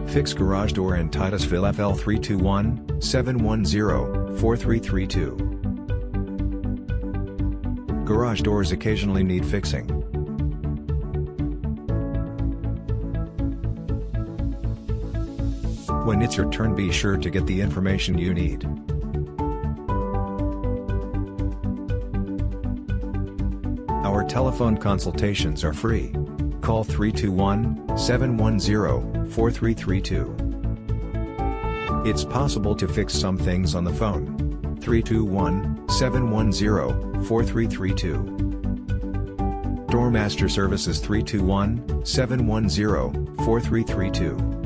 Fix garage door in Titusville FL 321-710-4332. Garage doors occasionally need fixing. When it's your turn, be sure to get the information you need. Our telephone consultations are free. Call 321-710-4332. It's possible to fix some things on the phone. 321-710-4332. Doormaster Services 321-710-4332.